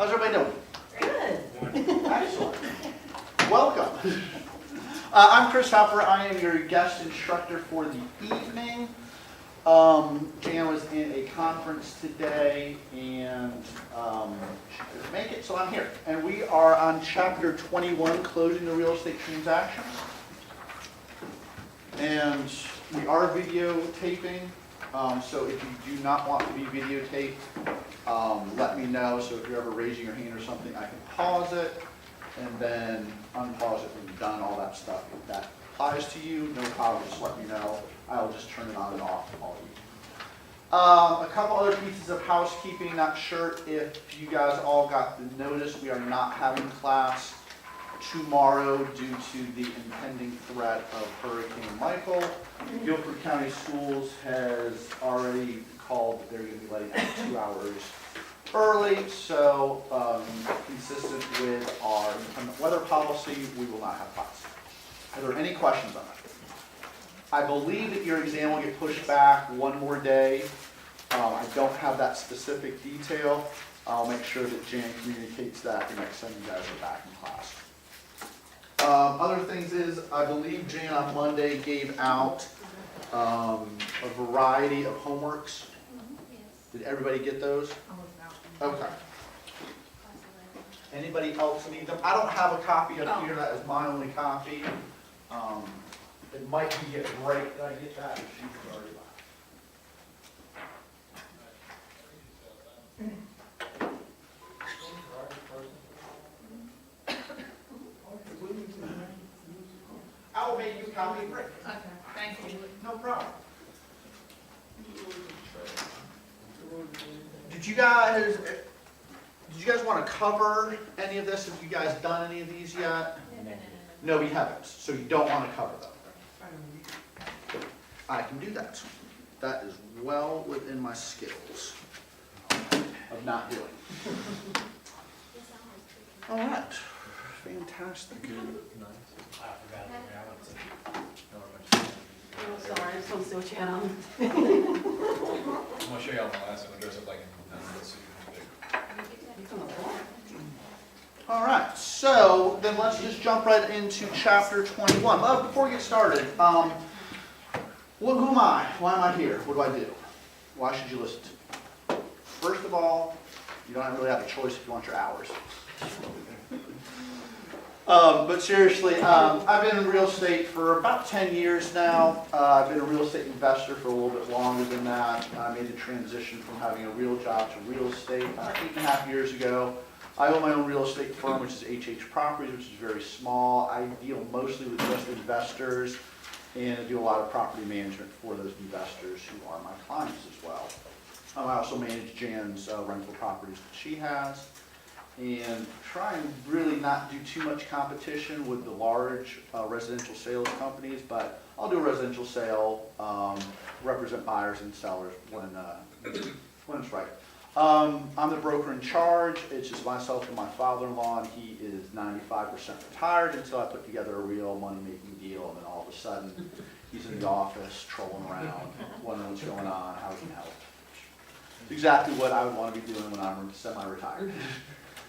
How's everybody doing? Good. Excellent. Welcome. I'm Chris Hopper. I am your guest instructor for the evening. Jan was in a conference today and she couldn't make it, so I'm here. And we are on chapter 21, closing the real estate transactions. And we are videotaping, so if you do not want to be videotaped, let me know. So if you're ever raising your hand or something, I can pause it and then unpause it when you're done, all that stuff. If that applies to you, no problem, just let me know. I'll just turn it on and off all you. A couple other pieces of housekeeping. Not sure if you guys all got the notice. We are not having class tomorrow due to the impending threat of Hurricane Michael. Guilford County Schools has already called that they're going to be letting out 2 hours early, so consistent with our inclement weather policy, we will not have class. Are there any questions on that? I believe that your exam will get pushed back one more day. I don't have that specific detail. I'll make sure that Jan communicates that the next time you guys are back in class. Other things is, I believe Jan on Monday gave out a variety of homeworks. Did everybody get those? Okay. Anybody else need them? I don't have a copy up here. That is my only copy. It might be a break that I get that. She's already left. I will make you a copy of break. Okay, thank you. No problem. Did you guys want to cover any of this? Have you guys done any of these yet? No, we haven't. So you don't want to cover them. I can do that. That is well within my skills of not doing. All right. Fantastic. I'm sorry, I'm supposed to see what you had on. I'm gonna show you all my last one. It goes up like in 9 minutes. All right. So then let's just jump right into chapter 21. Before we get started, who am I? Why am I here? What do I do? Why should you listen to me? First of all, you don't really have a choice if you want your hours. But seriously, I've been in real estate for about 10 years now. I've been a real estate investor for a little bit longer than that. I made the transition from having a real job to real estate about 8.5 years ago. I own my own real estate firm, which is HH Properties, which is very small. I deal mostly with just investors, and I do a lot of property management for those investors who are my clients as well. I also manage Jan's rental properties that she has, and try and really not do too much competition with the large residential sales companies, but I'll do a residential sale, represent buyers and sellers when it's right. I'm the broker in charge. It's just myself and my father-in-law, and he is 95% retired until I put together a real money-making deal, and then all of a sudden he's in the office trolling around, wondering what's going on, how he can help. It's exactly what I would want to be doing when I'm semi-retired.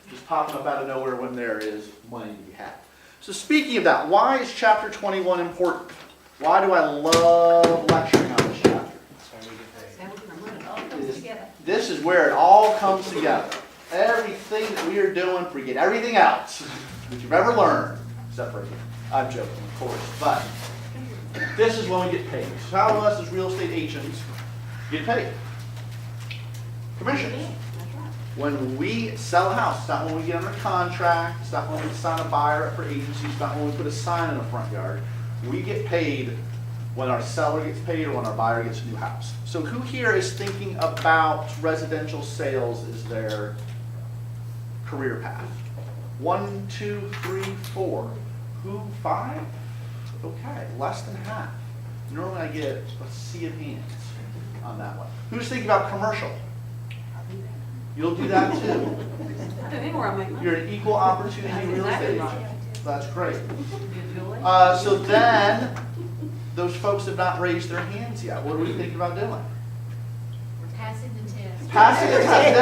Just popping up out of nowhere when there is money to be had. So speaking of that, why is chapter 21 important? Why do I love lecturing on this chapter? This is where it all comes together. Everything that we are doing, forget everything else that you've ever learned, except for here. I'm joking, of course, but this is when we get paid. So how do us as real estate agents get paid? Commissions. When we sell a house, it's not when we get under contract, it's not when we sign a buyer up for agency, it's not when we put a sign in the front yard. We get paid when our seller gets paid or when our buyer gets a new house. So who here is thinking about residential sales as their career path? 1, 2, 3, 4. Who? 5? Okay, less than half. Normally I get a sea of hands on that one. Who's thinking about commercial? You'll do that too. You're an equal opportunity real estate agent. That's great. So then, those folks have not raised their hands yet. What are we thinking about doing? We're passing the test. Passing a test,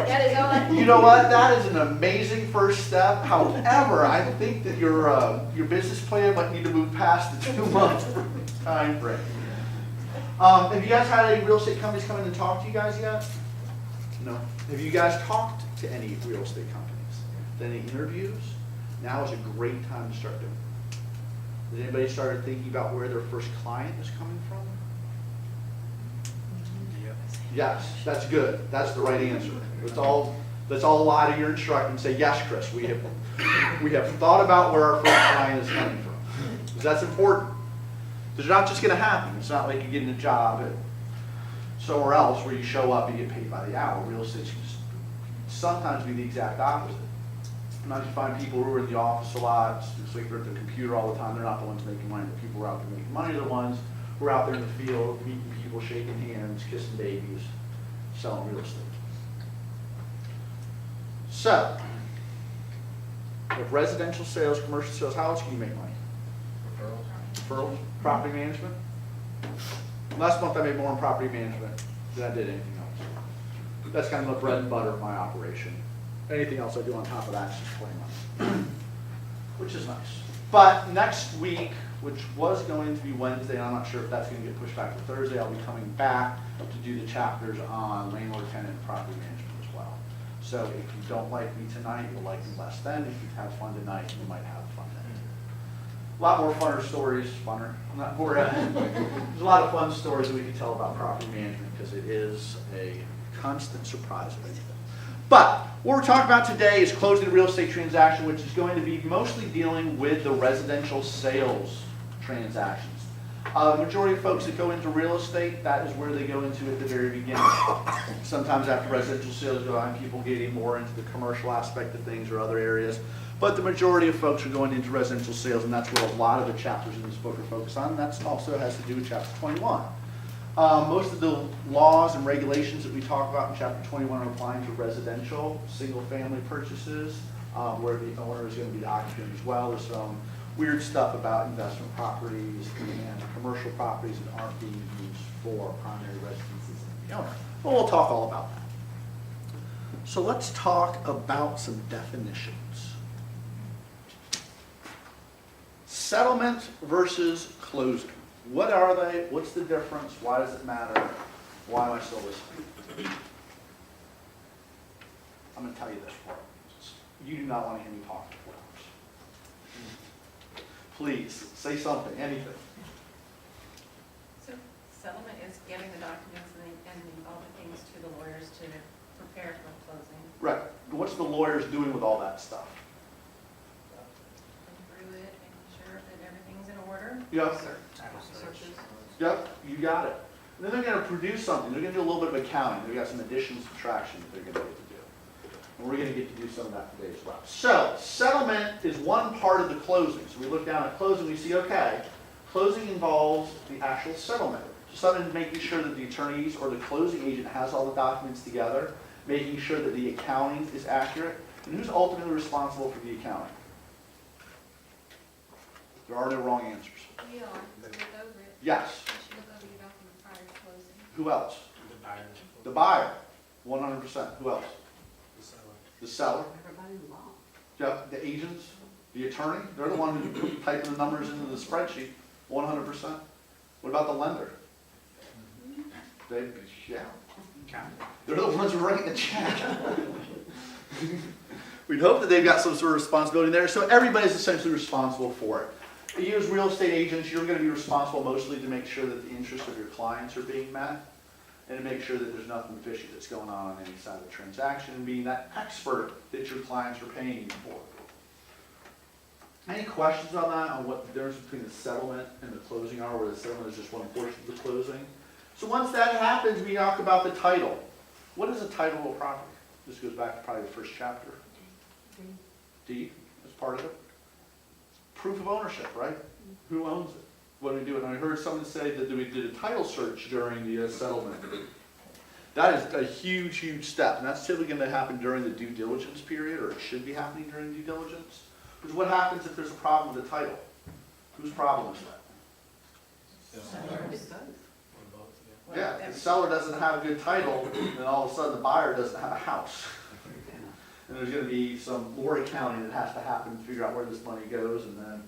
That is all I. you know what, that is an amazing first step. However, I think that your business plan might need to move past the 2-month time frame. Have you guys had any real estate companies come in and talk to you guys yet? No. Have you guys talked to any real estate companies? Done any interviews? Now is a great time to start doing it. Has anybody started thinking about where their first client is coming from? Yes, that's good. That's the right answer. Let's all lie to your instructor and say, yes, Chris, we have thought about where our first client is coming from. Because that's important. Because it's not just going to happen. It's not like you're getting a job at somewhere else where you show up and get paid by the hour. Real estate can sometimes be the exact opposite. Sometimes you find people who are in the office a lot, it's like they're at the computer all the time. They're not the ones making money. The people who are out there making money are the ones who are out there in the field, meeting people, shaking hands, kissing babies, selling real estate. So, with residential sales, commercial sales, how else can you make money? Referrals, property management. Last month I made more in property management than I did anything else. That's kind of the bread and butter of my operation. Anything else I do on top of that is just plain money, which is nice. But next week, which was going to be Wednesday, and I'm not sure if that's going to get pushed back to Thursday, I'll be coming back to do the chapters on landlord, tenant, and property management as well. So if you don't like me tonight, you'll like me less then. If you have fun tonight, you might have fun then. A lot more funner stories, not more, there's a lot of fun stories that we can tell about property management because it is a constant surprise. But what we're talking about today is closing a real estate transaction, which is going to be mostly dealing with the residential sales transactions. The majority of folks that go into real estate, that is where they go into at the very beginning. Sometimes after residential sales go on, people getting more into the commercial aspect of things or other areas. But the majority of folks are going into residential sales, and that's what a lot of the chapters in this book are focused on. And that also has to do with chapter 21. Most of the laws and regulations that we talk about in chapter 21 are applying to residential, single-family purchases, where the owner is going to be the occupant as well. There's some weird stuff about investment properties and commercial properties that aren't being used for primary residences of the owner. Well, we'll talk all about that. So let's talk about some definitions. Settlement versus closing. What are they? What's the difference? Why does it matter? Why am I still listening? I'm going to tell you this part. You do not want to hear me talk for 4 hours. Please, say something, anything. So settlement is getting the documents and all the things to the lawyers to prepare for closing. Right. What's the lawyers doing with all that stuff? Going through it, making sure that everything's in order. Yep. Searches. Yep, you got it. And then they're going to produce something. They're going to do a little bit of accounting. They've got some addition, subtraction that they're going to get to do. And we're going to get to do some of that today as well. So, settlement is one part of the closing. So we look down at closing, we see, okay, closing involves the actual settlement. So settlement making sure that the attorneys or the closing agent has all the documents together, making sure that the accounting is accurate. And who's ultimately responsible for the accounting? There are no wrong answers. We are, to look over it. Yes. You should look over your document prior to closing. Who else? The buyer. The buyer. 100%. Who else? The seller. The seller. Everybody involved. Yep. The agents. The attorney. They're the one who typing the numbers into the spreadsheet. 100%. What about the lender? They, yeah. They're the ones who are writing the check. We'd hope that they've got some sort of responsibility there. So everybody's essentially responsible for it. You as real estate agents, you're going to be responsible mostly to make sure that the interests of your clients are being met and to make sure that there's nothing fishy that's going on any side of the transaction and being that expert that your clients are paying you for. Any questions on that, on what the difference between the settlement and the closing are, where the settlement is just one portion of the closing? So once that happens, we talk about the title. What is a title of a property? This goes back to probably the first chapter. Deed is part of it. Proof of ownership, right? Who owns it? What do we do? And I heard someone say that we did a title search during the settlement. That is a huge, huge step. And that's typically going to happen during the due diligence period, or it should be happening during due diligence. Because what happens if there's a problem with the title? Whose problem is that? It's both. Or both, yeah. Well, Yeah, that- the seller doesn't have a good title, then all of a sudden the buyer doesn't have a house. And there's gonna be some more accounting that has to happen to figure out where this money goes, and then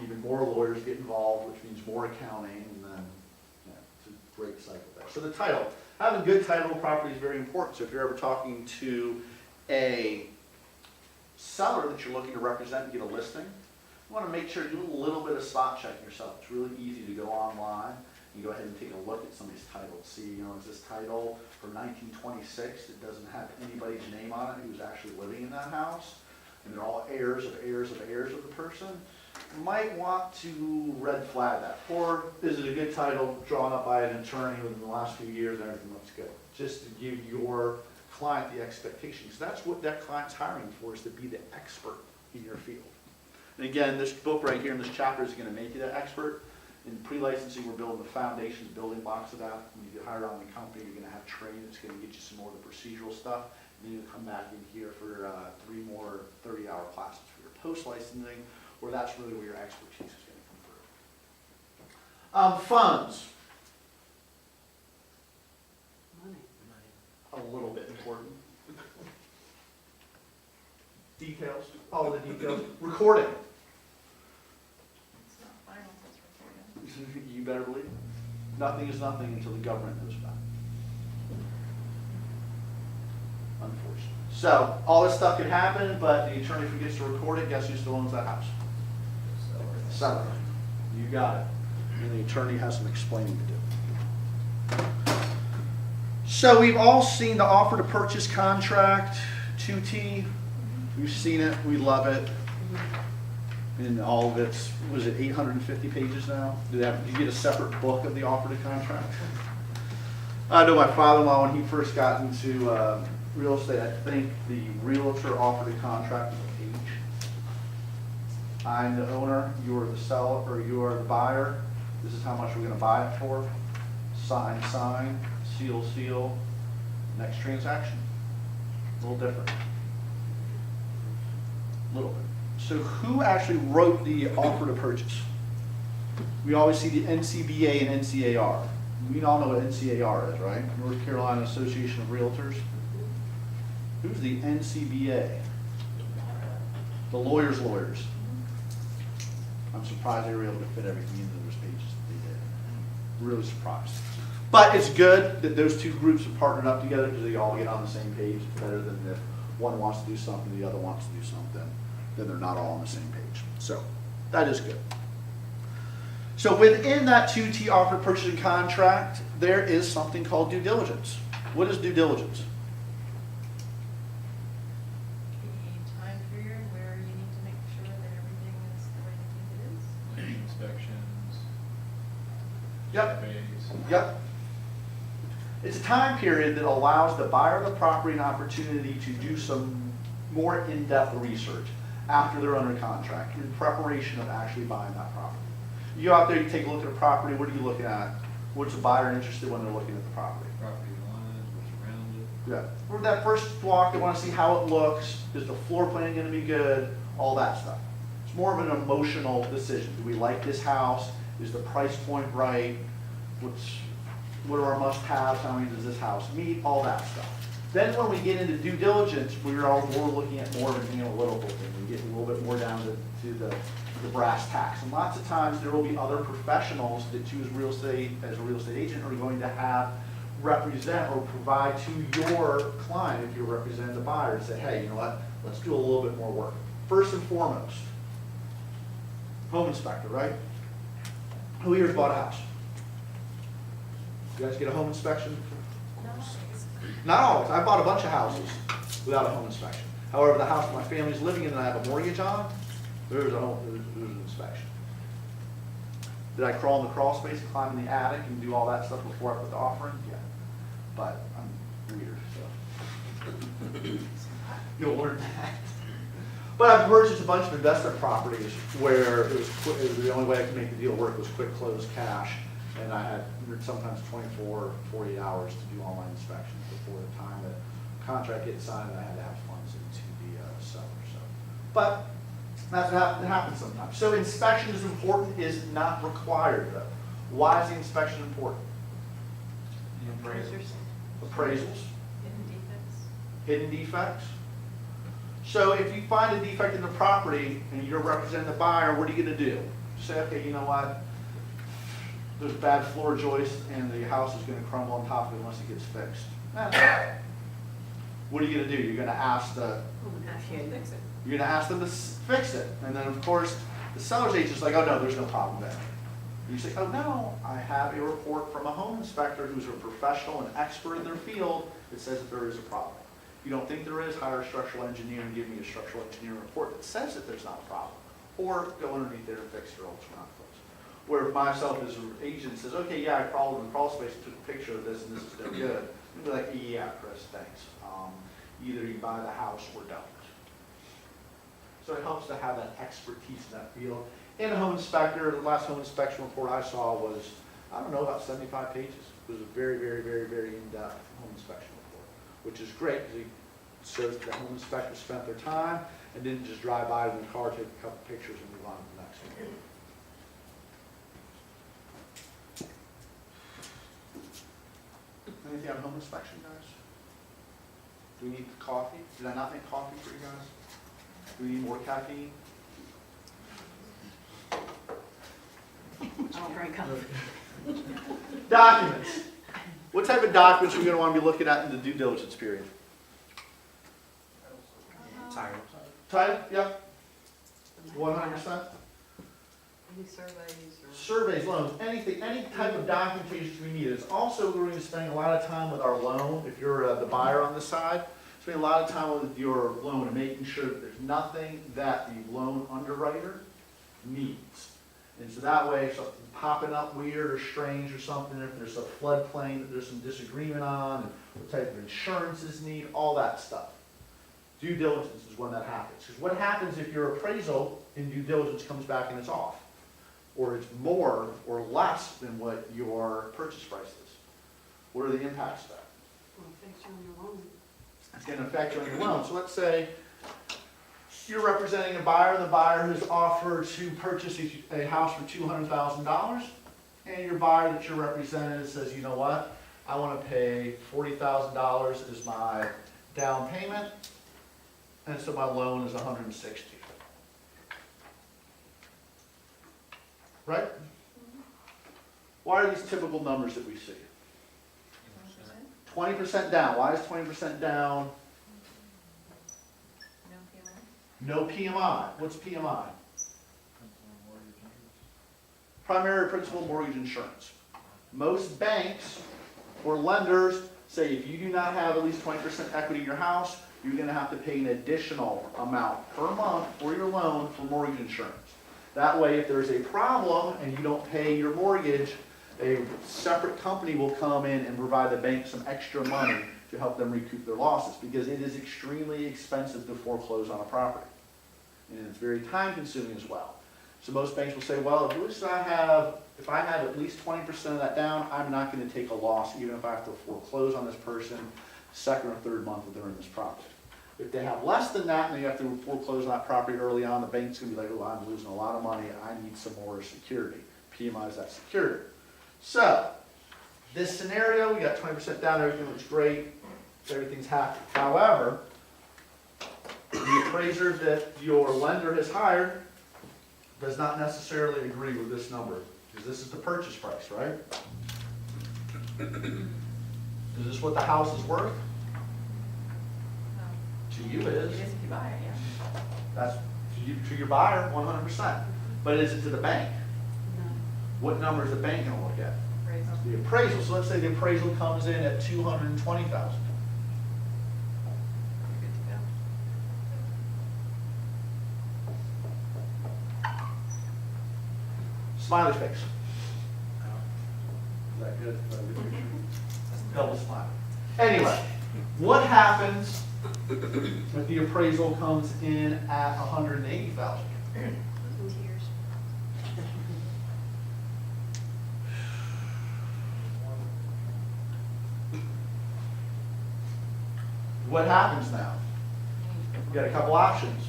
even more lawyers get involved, which means more accounting, and then, yeah, it's a great cycle there. So the title, having good title of property is very important. So if you're ever talking to a seller that you're looking to represent and get a listing, you wanna make sure you do a little bit of spot checking yourself. It's really easy to go online. You go ahead and take a look at somebody's title, see, is this title from 1926? It doesn't have anybody's name on it who's actually living in that house, and they're all heirs of heirs of heirs of the person. You might want to red flag that. Or is it a good title drawn up by an attorney within the last few years and everything looks good? Just to give your client the expectations. That's what that client's hiring for, is to be the expert in your field. And again, this book right here in this chapter is going to make you that expert. In pre-licensing, we're building the foundations, building blocks of that. When you get hired on the company, you're going to have training that's going to get you some more of the procedural stuff. And then you'll come back in here for 3 more 30-hour classes for your post-licensing, where that's really where your expertise is going to come through. Funds. A little bit important. Details, all the details. Recording. It's not final until it's recorded. You better believe it. Nothing is nothing until the government knows about it. Unfortunately. So, all this stuff can happen, but the attorney forgets to record it, guess who still owns that house? Seller. You got it. And the attorney has some explaining to do. So we've all seen the offer to purchase contract, 2T. We've seen it, we love it. And all of it's, was it 850 pages now? Do you get a separate book of the offer to contract? I know my father-in-law, when he first got into real estate, I think the realtor offer to contract was a page. I'm the owner, you're the seller, or you are the buyer. This is how much we're gonna buy it for. Sign, sign, seal, seal. Next transaction. A little different. A little bit. So who actually wrote the offer to purchase? We always see the NCBA and NCAR. We all know what NCAR is, right? North Carolina Association of Realtors. Who's the NCBA? The lawyers' lawyers. I'm surprised they were able to fit everything into those pages that they did. Really surprised. But it's good that those two groups have partnered up together because they all get on the same page. It's better than if one wants to do something, the other wants to do something, then they're not all on the same page. So that is good. So within that 2T offer purchasing contract, there is something called due diligence. What is due diligence? The time period where you need to make sure that everything is the way you think it is. Inspections. Yep. Surveys. Yep. It's a time period that allows the buyer of the property an opportunity to do some more in-depth research after they're under contract in preparation of actually buying that property. You go out there, you take a look at a property, what are you looking at? What's the buyer interested when they're looking at the property? Property lines, what's around it. Yeah. For that first walk, they want to see how it looks. Is the floor plan going to be good? All that stuff. It's more of an emotional decision. Do we like this house? Is the price point right? What are our must-haves? How many does this house meet? All that stuff. Then when we get into due diligence, we're all more looking at more of an analytical thing. We get a little bit more down to the brass tacks. And lots of times there will be other professionals that choose real estate as a real estate agent are going to have represent or provide to your client, if you're representing the buyer, to say, hey, you know what, let's do a little bit more work. First and foremost, home inspector, right? Who here's bought a house? You guys get a home inspection? Not always. I bought a bunch of houses without a home inspection. However, the house my family's living in and I have a mortgage on, there's an inspection. Did I crawl in the crawl space and climb in the attic and do all that stuff before I put the offer in? Yeah. But I'm weird, so. You'll learn that. But I've purchased a bunch of investment properties where it was the only way I could make the deal work was quick close cash. And I had sometimes 24, 48 hours to do all my inspections before the time that contract gets signed, and I had to have funds into the seller. So, but that's what happens sometimes. So inspection is important, is not required though. Why is the inspection important? appraisals, Hidden defects. hidden defects. So if you find a defect in the property and you're representing the buyer, what are you gonna do? Say, okay, you know what? There's bad floor joist and the house is gonna crumble on top of it unless it gets fixed. What are you gonna do? You're gonna ask Fix it. you're gonna ask them to fix it. And then of course, the seller's agent's like, oh no, there's no problem there. You say, oh no, I have a report from a home inspector who's a professional and expert in their field that says that there is a problem. If you don't think there is, hire a structural engineer and give me a structural engineering report that says that there's not a problem. Or go underneath there and fix your ultra not close. Where if myself as an agent says, okay, yeah, I crawled in the crawl space and took a picture of this and this is no good, you'd be like, yeah, Chris, thanks. Either you buy the house or don't. So it helps to have that expertise in that field. And a home inspector, the last home inspection report I saw was, I don't know, about 75 pages. It was a very, very, very, very in-depth home inspection report, which is great because it shows that the home inspector spent their time and didn't just drive by in the car, take a couple pictures and move on to the next one. Anything on home inspection, guys? Do we need coffee? Did I not make coffee for you guys? Do we need more caffeine? I don't drink coffee. Documents. What type of documents are we going to want to be looking at in the due diligence period? Title. Title? Yeah. 100%. Any surveys or? Surveys, loans, anything, any type of documentation we need. It's also, we're going to spend a lot of time with our loan, if you're the buyer on this side, spend a lot of time with your loan and making sure that there's nothing that the loan underwriter needs. And so that way, if something's popping up weird or strange or something, if there's a floodplain that there's some disagreement on, and what type of insurances need, all that stuff. Due diligence is when that happens. Because what happens if your appraisal in due diligence comes back and it's off? Or it's more or less than what your purchase price is? What are the impacts of that? Well, affects you on your loan. It's going to affect you on your loan. So let's say you're representing a buyer. The buyer has offered to purchase a house for $200,000, and your buyer that you're representing says, you know what, I want to pay $40,000 as my down payment, and so my loan is $160,000. Right? Why are these typical numbers that we see? 20% down. Why is 20% down? No PMI? No PMI. What's PMI? Primary principal mortgage insurance. Most banks or lenders say if you do not have at least 20% equity in your house, you're going to have to pay an additional amount per month for your loan for mortgage insurance. That way, if there's a problem and you don't pay your mortgage, a separate company will come in and provide the bank some extra money to help them recoup their losses, because it is extremely expensive to foreclose on a property. And it's very time consuming as well. So most banks will say, well, if I have at least 20% of that down, I'm not going to take a loss even if I have to foreclose on this person second or third month that they're in this property. If they have less than that and they have to foreclose on that property early on, the bank's going to be like, oh, I'm losing a lot of money, I need some more security. PMI is that security. So, this scenario, we got 20% down, everything looks great, everything's happy. However, the appraiser that your lender has hired does not necessarily agree with this number, because this is the purchase price, right? Is this what the house is worth? No. To you it is. It is if you buy it, yeah. That's to your buyer, 100%. But is it to the bank? No. What number is the bank going to look at? Appraisal. The appraisal. So let's say the appraisal comes in at $220,000. You're good to go. Smiley face. Is that good? Double smile. Anyway, what happens if the appraisal comes in at $180,000? Tears. What happens now? You got a couple options.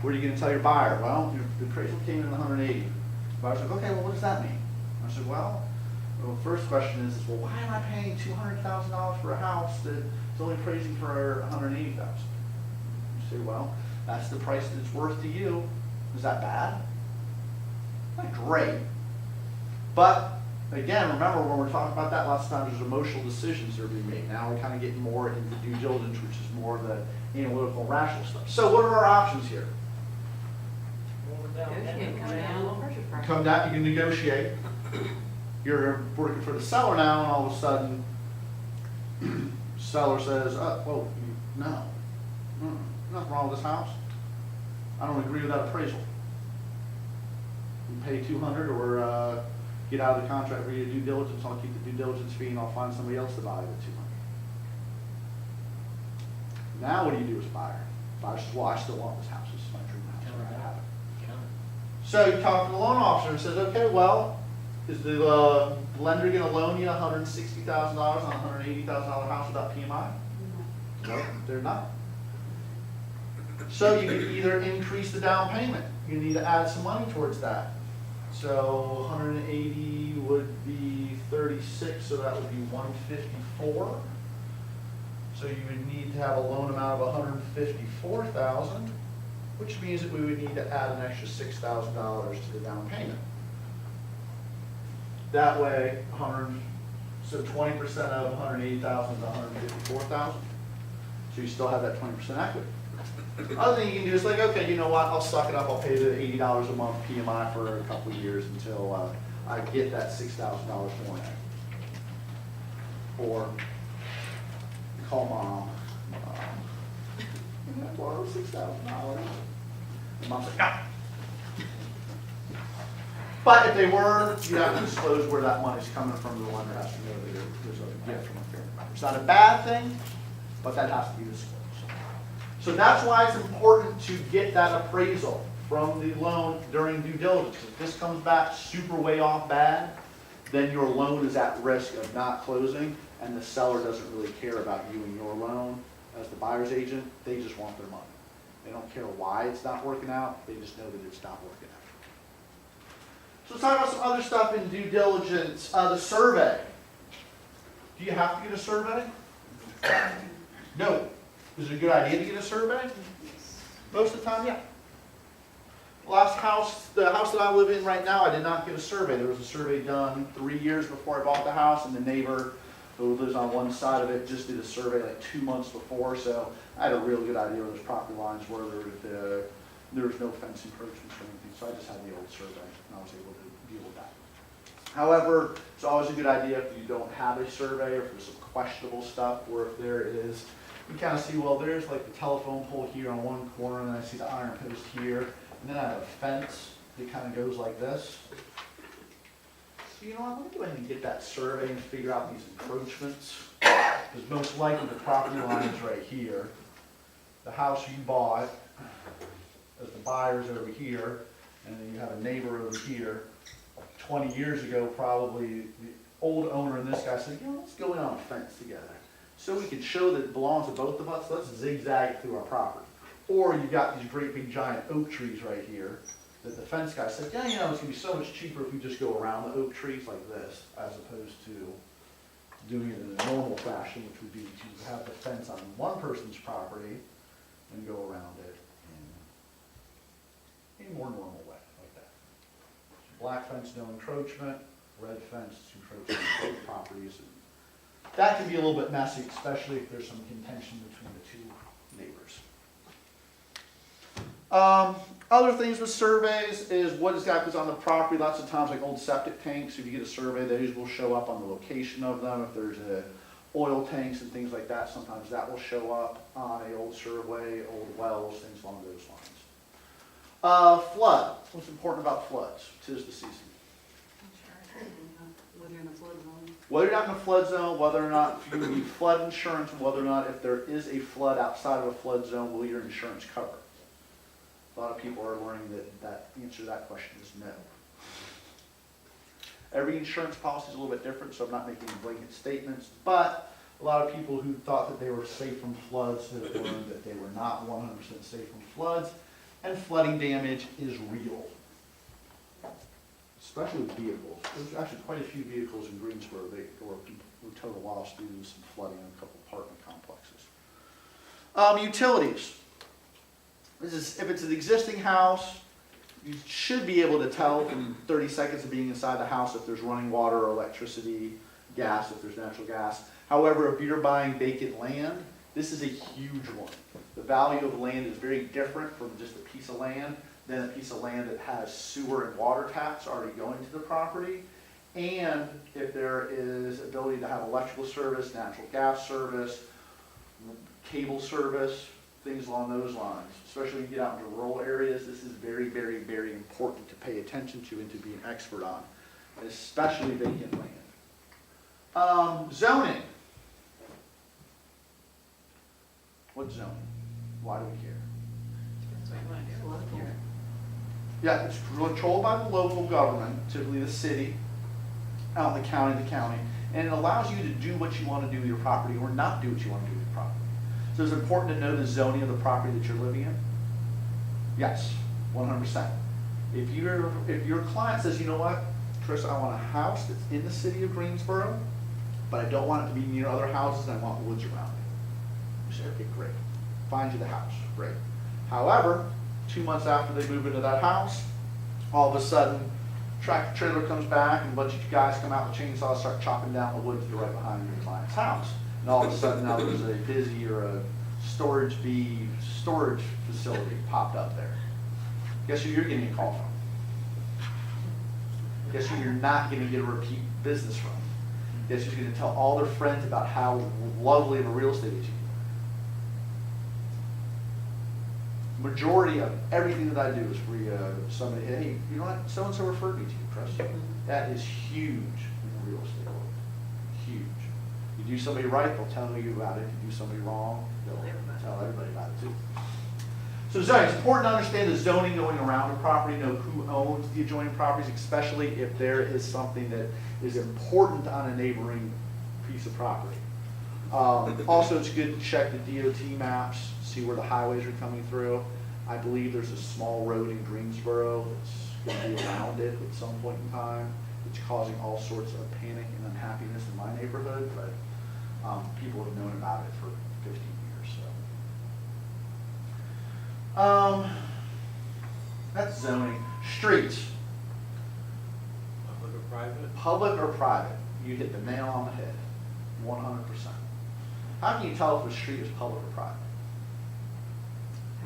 What are you going to tell your buyer? Well, the appraisal came in at 180. The buyer's like, okay, well, what does that mean? I said, well, Well, first question is, well, why am I paying $200,000 for a house that's only appraising for $180,000? You say, well, that's the price that it's worth to you. Is that bad? Not great. But again, remember when we're talking about that, lots of times there's emotional decisions that are being made. Now we're kind of getting more into due diligence, which is more of the analytical, rational stuff. So what are our options here? Negotiate, come down on purchase price. Come down, you can negotiate. You're working for the seller now, and all of a sudden, seller says, well, no. Nothing wrong with this house. I don't agree with that appraisal. You pay $200 or get out of the contract, read a due diligence, I'll keep the due diligence fee and I'll find somebody else to buy it at $200. Now what do you do as a buyer? Buyer says, well, I still want this house. This is my dream house. I have it. So you talk to the loan officer and says, okay, well, is the lender going to loan you $160,000 on a $180,000 house without PMI? No, they're not. So you can either increase the down payment. You need to add some money towards that. So 180 would be 36, so that would be 154. So you would need to have a loan amount of 154,000, which means that we would need to add an extra $6,000 to the down payment. That way, so 20% of 180,000 is 154,000. So you still have that 20% equity. Other thing you can do is like, okay, you know what, I'll suck it up, I'll pay the $80 a month PMI for a couple of years until I get that $6,000 more in. Or call mom, can I borrow $6,000? And mom's like, no. But if they were, you have to disclose where that money's coming from. The lender has to know that there's a gift from a family member. It's not a bad thing, but that has to be disclosed. So that's why it's important to get that appraisal from the loan during due diligence. If this comes back super way off bad, then your loan is at risk of not closing, and the seller doesn't really care about you and your loan as the buyer's agent. They just want their money. They don't care why it's not working out. They just know that it's not working out. So let's talk about some other stuff in due diligence. The survey. Do you have to get a survey? No. Is it a good idea to get a survey? Most of the time, yeah. The house that I live in right now, I did not get a survey. There was a survey done 3 years before I bought the house, and the neighbor who lives on one side of it just did a survey like 2 months before, so I had a real good idea where those property lines were. There was no fence encroachments or anything, so I just had the old survey, and I was able to deal with that. However, it's always a good idea if you don't have a survey, or if there's some questionable stuff, or if there is, you kind of see, well, there's like the telephone pole here on one corner, and then I see the iron post here, and then I have a fence that kind of goes like this. So you know what, let me go ahead and get that survey and figure out these encroachments, because most likely the property line is right here. The house you bought, as the buyer's over here, and then you have a neighbor over here. 20 years ago, probably, the old owner and this guy said, you know, let's go in on a fence together. So we can show that it belongs to both of us, let's zigzag it through our property. Or you've got these great big giant oak trees right here, that the fence guy said, yeah, you know, it's gonna be so much cheaper if we just go around the oak trees like this, as opposed to doing it in a normal fashion, which would be to have the fence on one person's property and go around it in a more normal way, like that. Black fence, no encroachment. Red fence, encroachment on both properties. And that can be a little bit messy, especially if there's some contention between the two neighbors. Other things with surveys is what exactly is on the property. Lots of times, like old septic tanks, if you get a survey, those will show up on the location of them. If there's oil tanks and things like that, sometimes that will show up on an old survey, old wells, things along those lines. Flood. What's important about floods? 'Tis the season. Whether you're in a flood zone. Whether you're not in a flood zone, whether or not you need flood insurance, and whether or not if there is a flood outside of a flood zone, will your insurance cover? A lot of people are learning that the answer to that question is no. Every insurance policy is a little bit different, so I'm not making blanket statements, but a lot of people who thought that they were safe from floods have learned that they were not 100% safe from floods, and flooding damage is real. especially with vehicles. There's actually quite a few vehicles in Greensboro, or people who total loss due to some flooding in a couple apartment complexes. Utilities. If it's an existing house, you should be able to tell from 30 seconds of being inside the house if there's running water or electricity, gas, if there's natural gas. However, if you're buying vacant land, this is a huge one. The value of land is very different from just a piece of land than a piece of land that has sewer and water taps already going to the property. And if there is ability to have electrical service, natural gas service, cable service, things along those lines. Especially when you get out into rural areas, this is very, very, very important to pay attention to and to be an expert on, especially vacant land. Zoning. What zoning? Why do we care? That's what you want to do. Political. Here. Yeah, it's controlled by the local government, typically the city, out in the county, and it allows you to do what you want to do with your property or not do what you want to do with your property. So it's important to know the zoning of the property that you're living in. Yes, 100%. If your client says, you know what, Chris, I want a house that's in the city of Greensboro, but I don't want it to be near other houses and I want woods around it. You say, okay, great. Find you the house, great. However, 2 months after they move into that house, all of a sudden, tractor trailer comes back and a bunch of you guys come out with chainsaws, start chopping down the woods that are right behind your client's house. And all of a sudden now there's a busy or a storage facility popped up there. Guess who you're getting a call from? Guess who you're not going to get a repeat business from? Guess who's going to tell all their friends about how lovely of a real estate agent you are? Majority of everything that I do is for somebody, hey, you know what, so-and-so referred me to you, Chris. That is huge in the real estate world. Huge. You do somebody right, they'll tell you about it. If you do somebody wrong, they'll tell everybody about it too. So zoning, it's important to understand the zoning going around a property, know who owns the adjoining properties, especially if there is something that is important on a neighboring piece of property. Also, it's good to check the DOT maps, see where the highways are coming through. I believe there's a small road in Greensboro that's going to be around it at some point in time. It's causing all sorts of panic and unhappiness in my neighborhood, but people have known about it for 15 years. So, that's zoning. Streets. Public or private? Public or private, you hit the nail on the head, 100%. How can you tell if a street is public or private?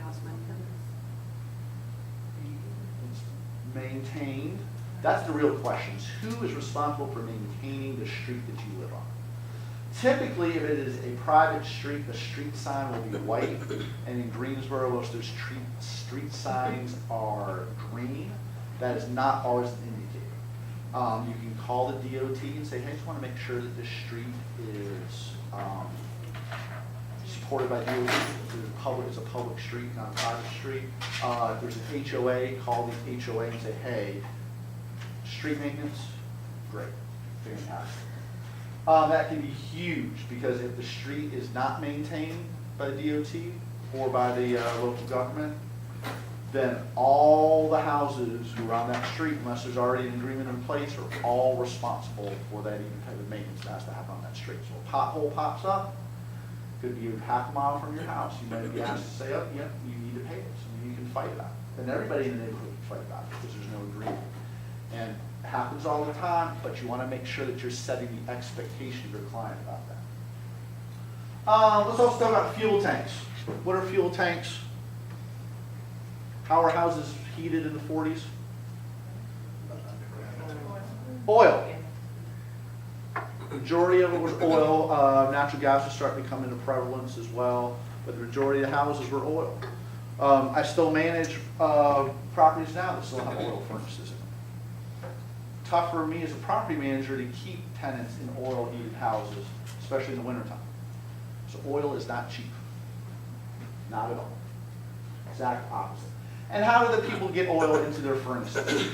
House maintenance. It's maintained. That's the real question, is who is responsible for maintaining the street that you live on? Typically, if it is a private street, the street sign will be white, and in Greensboro, most of those street signs are green. That is not always an indicator. You can call the DOT and say, hey, I just want to make sure that this street is supported by DOT. It's a public street, not a private street. If there's an HOA, call the HOA and say, hey, street maintenance, great, fantastic. That can be huge, because if the street is not maintained by DOT or by the local government, then all the houses who are on that street, unless there's already an agreement in place, are all responsible for that even type of maintenance that has to happen on that street. So a pothole pops up, could be half a mile from your house. You might be asked to say, oh, yeah, you need to pay this, and you can fight about it. And everybody in the neighborhood can fight about it because there's no agreement. And it happens all the time, but you want to make sure that you're setting the expectation of your client about that. Let's also talk about fuel tanks. What are fuel tanks? How are houses heated in the 40s? Oil. Majority of it was oil. Natural gas was starting to come into prevalence as well, but the majority of the houses were oil. I still manage properties now that still have oil furnaces in them. Tough for me as a property manager to keep tenants in oil heated houses, especially in the wintertime. So oil is not cheap. Not at all. Exact opposite. And how do the people get oil into their furnaces?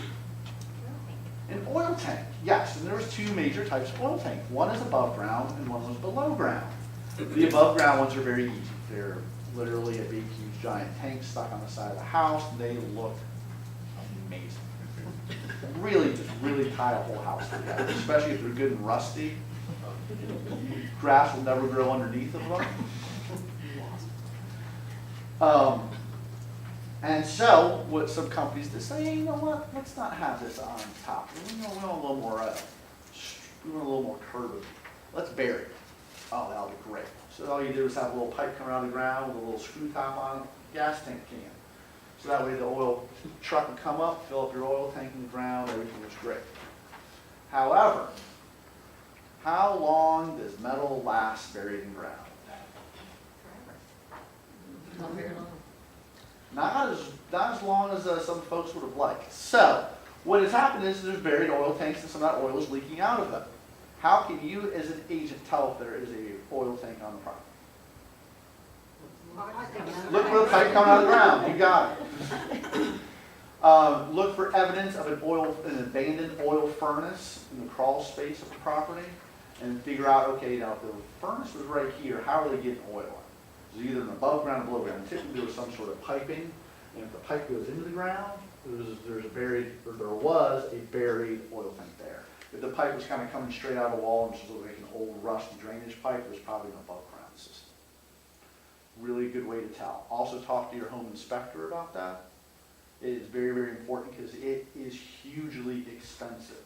An oil tank, yes. And there was two major types of oil tank. One is above ground and one was below ground. The above ground ones are very easy. They're literally a big, huge, giant tank stuck on the side of the house. They look amazing. Really, just really tie a whole house together, especially if they're good and rusty. Grass will never grow underneath of them. And so, what some companies do say, hey, you know what, let's not have this on top. We want a little more, we want a little more curvy. Let's bury it. Oh, that'll be great. So all you do is have a little pipe come around the ground with a little screw top on it, gas tank can. So that way the oil truck would come up, fill up your oil tank in the ground, everything was great. However, how long does metal last buried in ground? Not very long. Not as long as some folks would have liked. So, what has happened is there's buried oil tanks and some of that oil is leaking out of them. How can you, as an agent, tell if there is a oil tank on the property? Look for the pipe coming out of the ground. You got it. Look for evidence of an abandoned oil furnace in the crawl space of the property, and figure out, okay, now if the furnace was right here, how are they getting oil in? Is it either an above ground or below ground? Typically, there was some sort of piping, and if the pipe goes into the ground, there was a buried oil tank there. If the pipe was kind of coming straight out of the wall and just looked like an old rusty drainage pipe, there's probably an above ground system. Really good way to tell. Also talk to your home inspector about that. It is very, very important because it is hugely expensive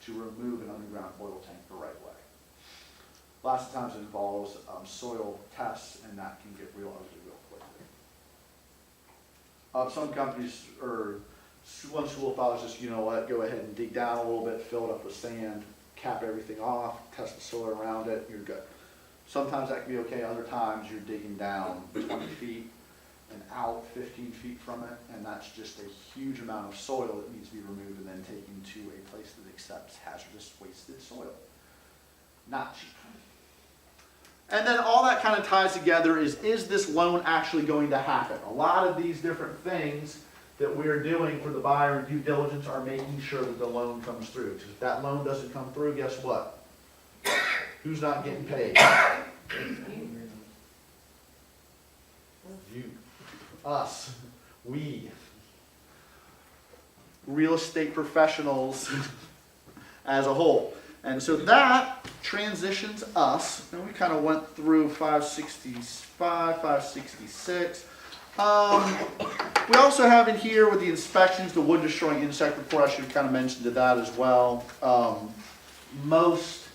to remove an underground oil tank the right way. Lots of times it involves soil tests, and that can get real ugly real quickly. Some companies, or one school of thought is just, you know what, go ahead and dig down a little bit, fill it up with sand, cap everything off, test the soil around it, you're good. Sometimes that can be okay, other times you're digging down 20 feet and out 15 feet from it, and that's just a huge amount of soil that needs to be removed and then taken to a place that accepts hazardous wasted soil. Not cheap. And then all that kind of ties together is this loan actually going to happen? A lot of these different things that we're doing for the buyer in due diligence are making sure that the loan comes through. Because if that loan doesn't come through, guess what? Who's not getting paid? You. Us. We. Real estate professionals as a whole. And so that transitions us, and we kind of went through 565, 566. We also have in here with the inspections, the wood destroying insect report. I should have kind of mentioned that as well. Most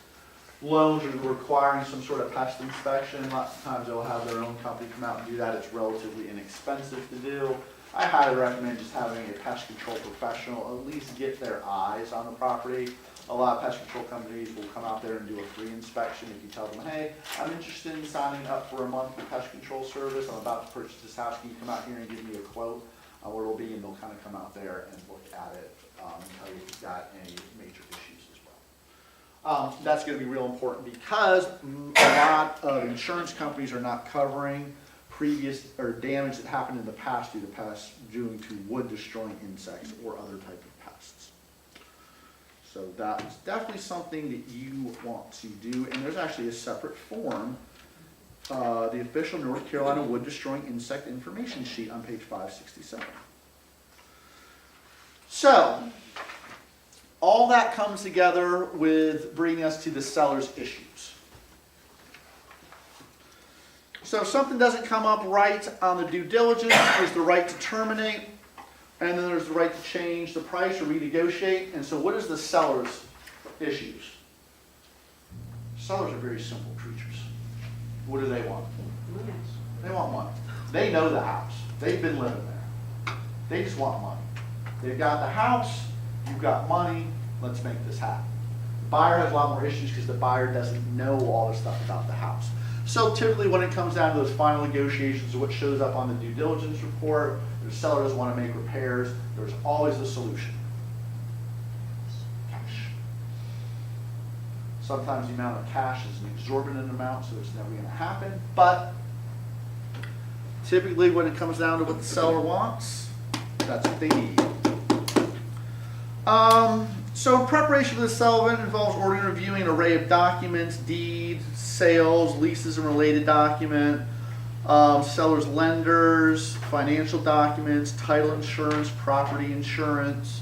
loans are requiring some sort of pest inspection. Lots of times they'll have their own company come out and do that. It's relatively inexpensive to do. I highly recommend just having a pest control professional at least get their eyes on the property. A lot of pest control companies will come out there and do a free inspection if you tell them, hey, I'm interested in signing up for a monthly pest control service. I'm about to purchase this house. Can you come out here and give me a quote on what it'll be? And they'll kind of come out there and look at it and tell you if you've got any major issues as well. That's going to be real important because a lot of insurance companies are not covering previous or damage that happened in the past due to wood destroying insects or other type of pests. So that is definitely something that you want to do, and there's actually a separate form, the official North Carolina wood destroying insect information sheet on page 567. So, all that comes together with bringing us to the seller's issues. So if something doesn't come up right on the due diligence, there's the right to terminate, and then there's the right to change the price or renegotiate. And so what is the seller's issues? Sellers are very simple creatures. What do they want? They want money. They know the house. They've been living there. They just want money. They've got the house, you've got money, let's make this happen. The buyer has a lot more issues because the buyer doesn't know all the stuff about the house. So typically when it comes down to those final negotiations of what shows up on the due diligence report, the seller doesn't want to make repairs, there's always a solution. Cash. Sometimes the amount of cash is an exorbitant amount, so it's never going to happen. But typically when it comes down to what the seller wants, that's what they need. So preparation for the settlement involves ordering and reviewing an array of documents, deeds, sales, leases and related document, seller's lenders, financial documents, title insurance, property insurance,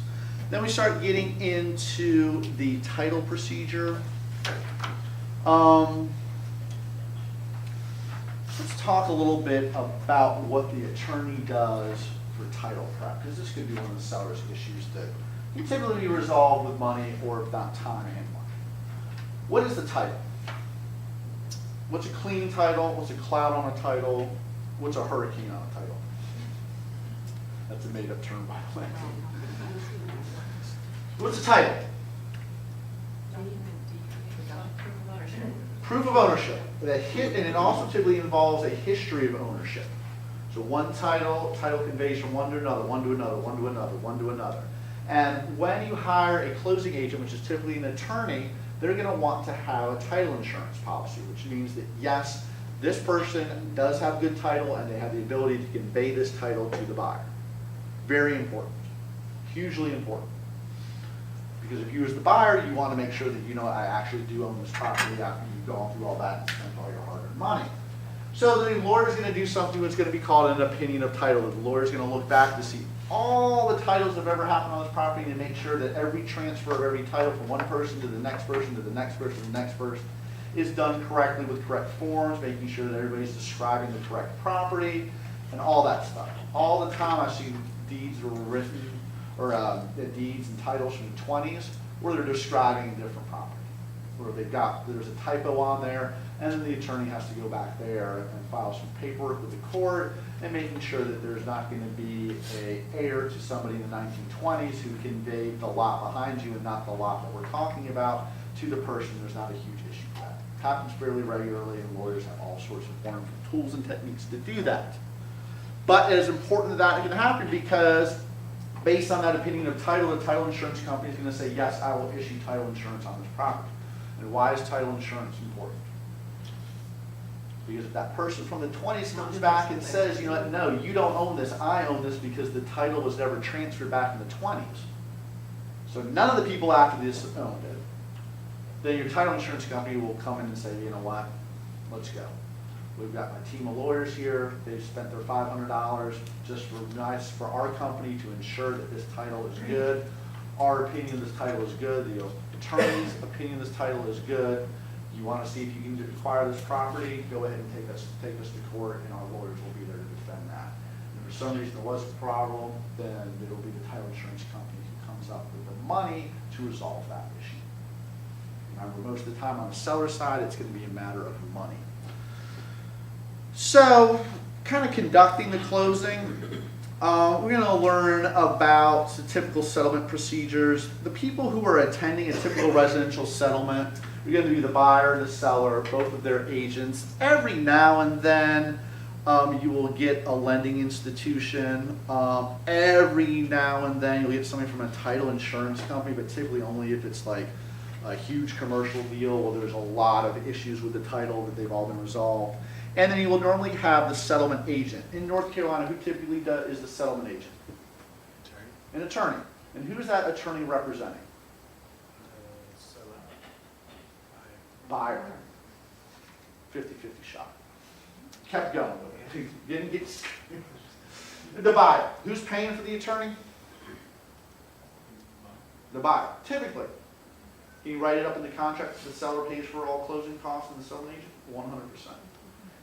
Then we start getting into the title procedure. Let's talk a little bit about what the attorney does for title prep, because this could be one of the seller's issues that can typically be resolved with money or if not time and money. What is the title? What's a clean title? What's a cloud on a title? What's a hurricane on a title? That's a made-up term, by the way. What's a title? Proof of ownership. Proof of ownership. And it also typically involves a history of ownership. So one title conveys from one to another, one to another, one to another, one to another. And when you hire a closing agent, which is typically an attorney, they're going to want to have a title insurance policy, which means that yes, this person does have good title and they have the ability to convey this title to the buyer. Very important. Hugely important. Because if you as the buyer, you want to make sure that you know I actually do own this property after you've gone through all that and spent all your hard-earned money. So the lawyer is going to do something that's going to be called an opinion of title. The lawyer is going to look back to see all the titles that have ever happened on this property and make sure that every transfer of every title from one person to the next person to the next person to the next person is done correctly with correct forms, making sure that everybody's describing the correct property and all that stuff. All the time I see deeds were written, or deeds and titles from the 20s where they're describing a different property. Where there's a typo on there, and then the attorney has to go back there and file some paperwork with the court and making sure that there's not going to be an heir to somebody in the 1920s who conveyed the lot behind you and not the lot that we're talking about to the person. There's not a huge issue with that. It happens fairly regularly, and lawyers have all sorts of wonderful tools and techniques to do that. But it is important that can happen because based on that opinion of title, the title insurance company is going to say, yes, I will issue title insurance on this property. And why is title insurance important? Because if that person from the 20s comes back and says, you know what, no, you don't own this, I own this because the title was never transferred back in the 20s. So none of the people after this owned it. Then your title insurance company will come in and say, you know what, let's go. We've got my team of lawyers here. They've spent their $500 just for our company to ensure that this title is good. Our opinion of this title is good. The attorney's opinion of this title is good. You want to see if you can acquire this property, go ahead and take us to court, and our lawyers will be there to defend that. And if for some reason there was a problem, then it'll be the title insurance company who comes up with the money to resolve that issue. Remember, most of the time on the seller side, it's going to be a matter of money. So, kind of conducting the closing, we're going to learn about the typical settlement procedures. The people who are attending a typical residential settlement are going to be the buyer, the seller, both of their agents. Every now and then, you will get a lending institution. Every now and then, you'll get somebody from a title insurance company, but typically only if it's like a huge commercial deal where there's a lot of issues with the title that they've all been resolved. And then you will normally have the settlement agent. In North Carolina, who typically is the settlement agent? An attorney. And who is that attorney representing? Buyer. 50-50 shot. Kept going with it. Didn't get the buyer. Who's paying for the attorney? The buyer. Typically. Can you write it up in the contract that the seller pays for all closing costs and the settlement agent? 100%.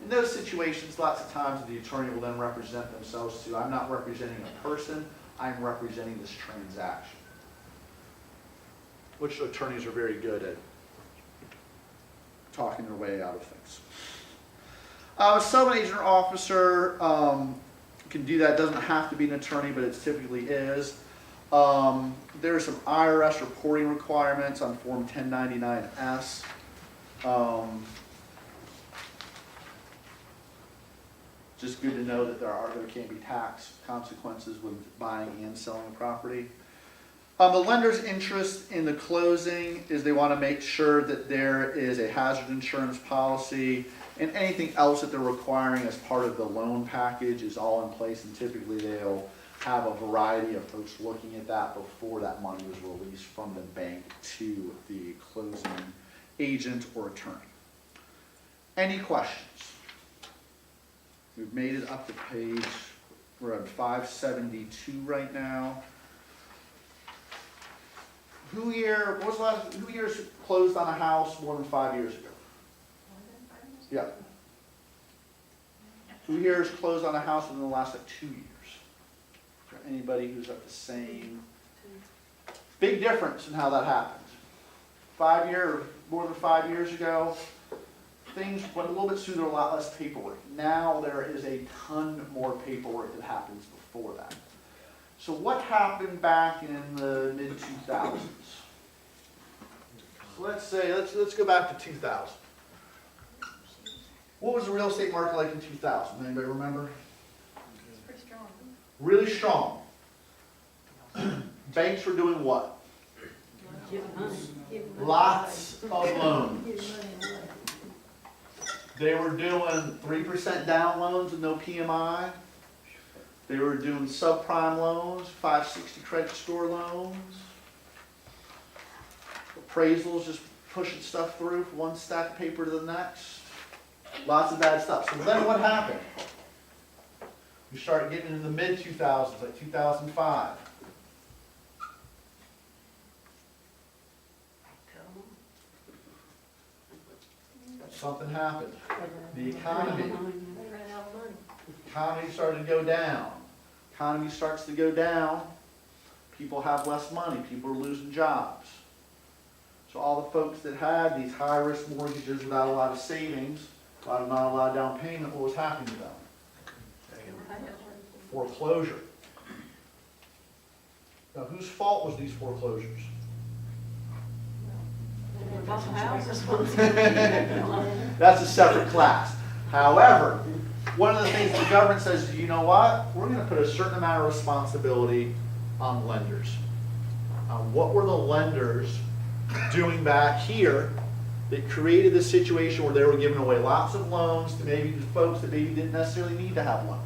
In those situations, lots of times the attorney will then represent themselves to, I'm not representing a person, I'm representing this transaction. Which attorneys are very good at talking their way out of things. A settlement agent or officer can do that. It doesn't have to be an attorney, but it typically is. There are some IRS reporting requirements on Form 1099-S. Just good to know that there can be tax consequences with buying and selling a property. The lender's interest in the closing is they want to make sure that there is a hazard insurance policy and anything else that they're requiring as part of the loan package is all in place, and typically they'll have a variety of folks looking at that before that money was released from the bank to the closing agent or attorney. Any questions? We've made it up to page, we're at 572 right now. who years closed on a house more than 5 years ago? More than 5 years? Yeah. Who here has closed on a house within the last like 2 years? Is there anybody who's at the same? Big difference in how that happened. More than 5 years ago, things went a little bit smoother, a lot less paperwork. Now there is a ton more paperwork that happens before that. So what happened back in the mid-2000s? So let's go back to 2000. What was the real estate market like in 2000? Anybody remember? It's pretty strong. Really strong. Banks were doing what? Lots of loans. They were doing 3% down loans with no PMI. They were doing subprime loans, 560 credit score loans. Appraisals, just pushing stuff through from one stack of paper to the next. Lots of bad stuff. So then what happened? We started getting into the mid-2000s, like 2005. Something happened. The economy started to go down. Economy starts to go down. People have less money. People are losing jobs. So all the folks that had these high-risk mortgages without a lot of savings, not a lot of down payment, what was happening to them? Foreclosure. Now, whose fault was these foreclosures? That's a separate class. However, one of the things the government says is, you know what? We're going to put a certain amount of responsibility on lenders. What were the lenders doing back here that created this situation where they were giving away lots of loans to maybe the folks that maybe didn't necessarily need to have loans?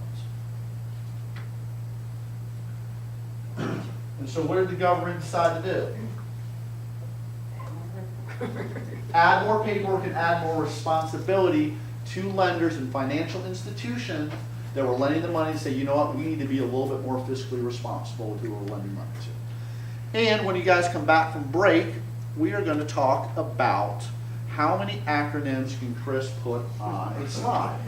And so what did the government decide to do? Add more paperwork and add more responsibility to lenders and financial institutions that were lending the money and say, you know what, we need to be a little bit more fiscally responsible with who we're lending money to. And when you guys come back from break, we are going to talk about how many acronyms can Chris put on a slide.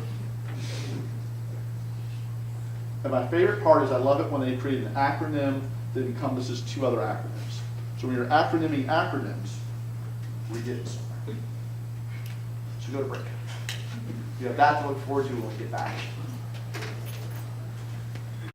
And my favorite part is I love it when they create an acronym that encompasses 2 other acronyms. So when you're acronyming acronyms, we get it somewhere. So go to break. You have that to look forward to when we get back.